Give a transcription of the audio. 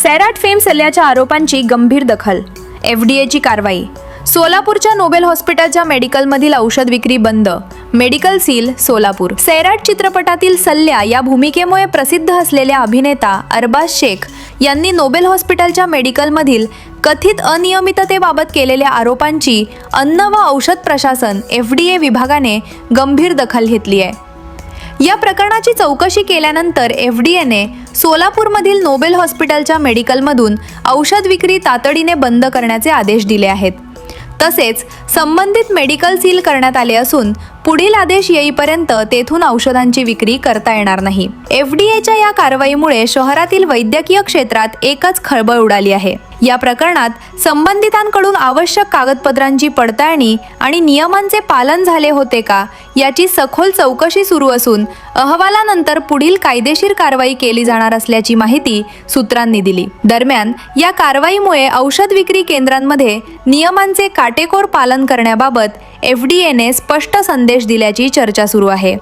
Sairat fame सल्ल्याच्या आरोपांची गंभीर दखल, एफडीएची कारवाई। सोलापूरच्या नोबेल हॉस्पिटलच्या मेडिकलमधील औषध विक्री बंद, मेडिकल सील सोलापूर। सैराट चित्रपटातील सल्ल्या या भूमिकेमुळे प्रसिद्ध असलेल्या अभिनेता अरबाज शेख यांनी नोबेल हॉस्पिटलच्या मेडिकलमधील कथित अनियमिततेबाबत केलेल्या आरोपांची अन्न व औषध प्रशासन एफडीए विभागाने गंभीर दखल घेतली आहे। या प्रकरणाची चौकशी केल्यानंतर एफडीएने सोलापूरमधील नोबेल हॉस्पिटलच्या मेडिकलमधून औषध विक्री तातडीने बंद करण्याचे आदेश दिले आहेत। तसेच संबंधित मेडिकल सील करण्यात आले असून पुढील आदेश येईपर्यंत तेथून औषधांची विक्री करता येणार नाही। एफडीएच्या या कारवाईमुळे शहरातील वैद्यकीय क्षेत्रात एकच खळबळ उडाली आहे। या प्रकरणात संबंधितांकडून आवश्यक कागदपत्रांची पडताळणी आणि नियमांचे पालन झाले होते का याची सखोल चौकशी सुरू असून अहवालानंतर पुढील कायदेशीर कारवाई केली जाणार असल्याची माहिती सूत्रांनी दिली। दरम्यान या कारवाईमुळे औषध विक्री केंद्रांमध्ये नियमांचे काटेकोर पालन करण्याबाबत एफडीएने स्पष्ट संदेश दिल्याची चर्चा सुरू आहे।